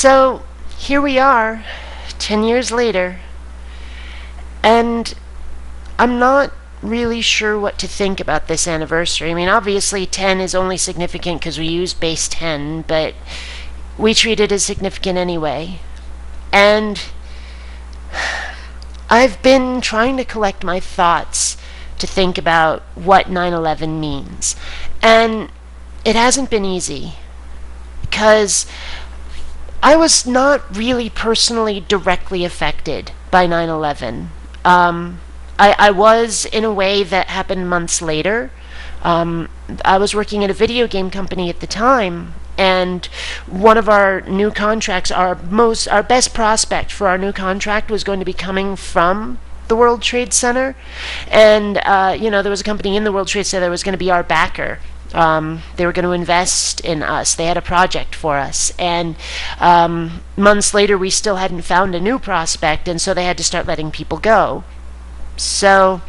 So here we are, 10 years later, and I'm not really sure what to think about this anniversary. I mean, obviously 10 is only significant because we use base 10, but we treat it as significant anyway. And I've been trying to collect my thoughts to think about what 9/11 means. And it hasn't been easy because I was not really personally directly affected by 9/11. I was in a way that happened months later. I was working at a video game company at the time, and one of our new contracts, our best prospect for our new contract was going to be coming from the World Trade Center, and there was a company in the World Trade Center that was going to be our backer. They were going to invest in us. They had a project for us. And months later, we still hadn't found a new prospect, and so they had to start letting people go. So,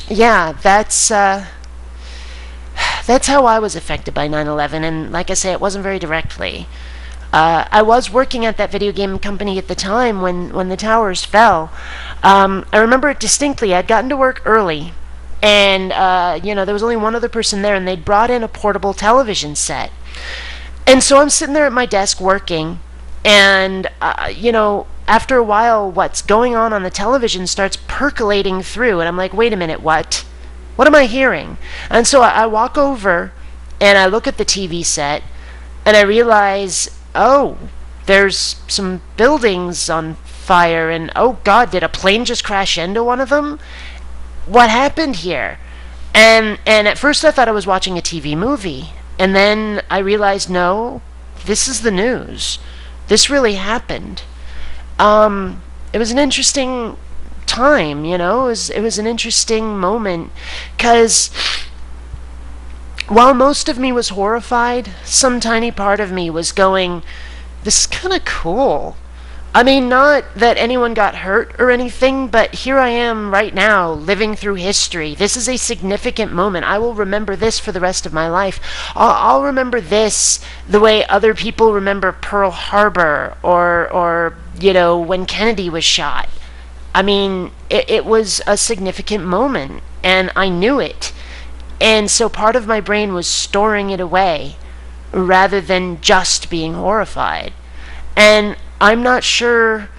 yeah, that's how I was affected by 9/11. And like I say, it wasn't very directly. I was working at that video game company at the time when the towers fell. I remember it distinctly. I'd gotten to work early. And, there was only one other person there, and they'd brought in a portable television set. And so I'm sitting there at my desk working, and, after a while, what's going on the television starts percolating through, and I'm like, wait a minute, what? What am I hearing? And so I walk over, and I look at the TV set, and I realize, oh, there's some buildings on fire, and oh God, did a plane just crash into one of them? What happened here? And at first I thought I was watching a TV movie. And then I realized, no, this is the news. This really happened. It was an interesting time, it was an interesting moment. Because while most of me was horrified, some tiny part of me was going, this is kind of cool. I mean, not that anyone got hurt or anything, but here I am right now, living through history. This is a significant moment. I will remember this for the rest of my life. I'll remember this the way other people remember Pearl Harbor or when Kennedy was shot. I mean, it was a significant moment, and I knew it. And so part of my brain was storing it away rather than just being horrified. And I'm not sure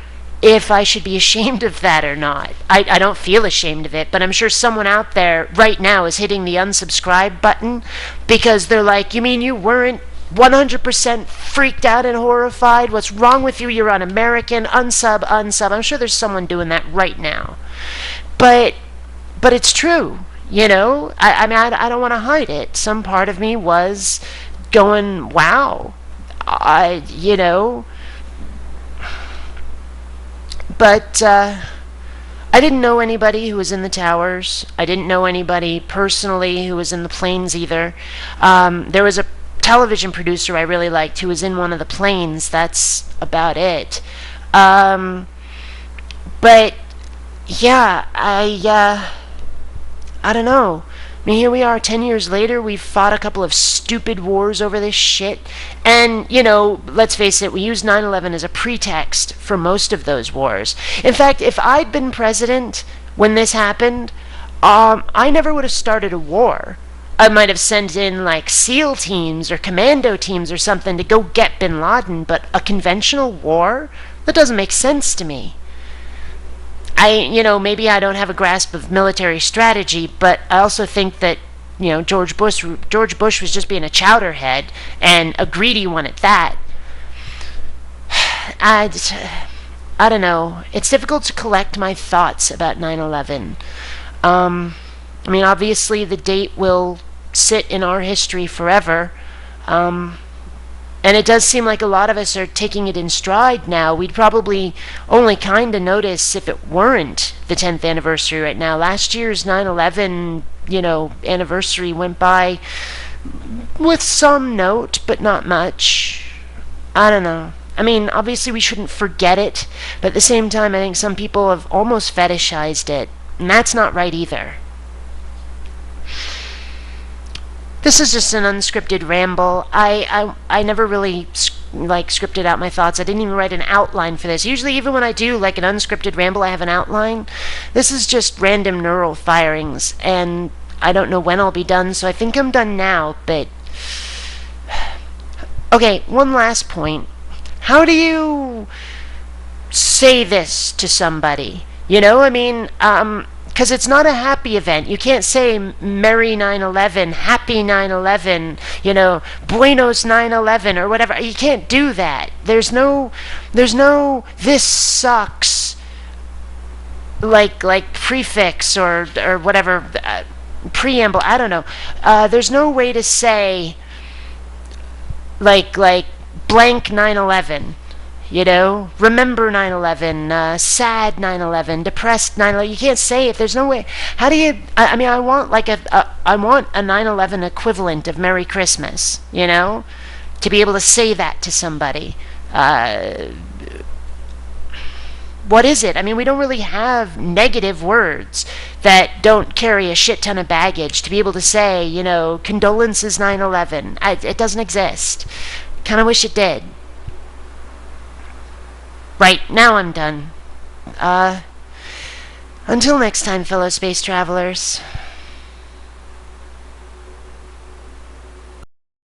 if I should be ashamed of that or not. I don't feel ashamed of it, but I'm sure someone out there right now is hitting the unsubscribe button because they're like, you mean you weren't 100% freaked out and horrified? What's wrong with you? You're un-American. Unsub. I'm sure there's someone doing that right now. But it's true, I mean, I don't want to hide it. Some part of me was going, wow, But I didn't know anybody who was in the towers. I didn't know anybody personally who was in the planes either. There was a television producer I really liked who was in one of the planes. That's about it. But yeah, I don't know. I mean, here we are 10 years later. We've fought a couple of stupid wars over this shit. And, let's face it, we used 9/11 as a pretext for most of those wars. In fact, if I'd been president when this happened, I never would have started a war. I might have sent in, SEAL teams or commando teams or something to go get bin Laden, but a conventional war? That doesn't make sense to me. Maybe I don't have a grasp of military strategy, but I also think that, George Bush was just being a chowderhead, and a greedy one at that. I don't know. It's difficult to collect my thoughts about 9/11. I mean, obviously the date will sit in our history forever. And it does seem like a lot of us are taking it in stride now. We'd probably only kind of notice if it weren't the 10th anniversary right now. Last year's 9/11, anniversary went by with some note, but not much. I don't know. I mean, obviously we shouldn't forget it, but at the same time, I think some people have almost fetishized it, and that's not right either. This is just an unscripted ramble. I never really like scripted out my thoughts. I didn't even write an outline for this. Usually, even when I do like an unscripted ramble, I have an outline. This is just random neural firings, and I don't know when I'll be done, so I think I'm done now, but... Okay, one last point. How do you say this to somebody? You know, I mean, because it's not a happy event. You can't say Merry 9/11, Happy 9/11, you know, Buenos 9/11 or whatever. You can't do that. There's no this sucks like prefix or whatever preamble. I don't know. There's no way to say like blank 9/11. You know, remember 9/11, sad 9/11, depressed 9/11. You can't say it. There's no way. How do you? I mean, I want like I want a 9/11 equivalent of Merry Christmas. You know, to be able to say that to somebody. What is it? I mean, we don't really have negative words that don't carry a shit ton of baggage to be able to say, you know, condolences 9/11. It doesn't exist. Kind of wish it did. Right, now I'm done. Until next time, fellow space travelers.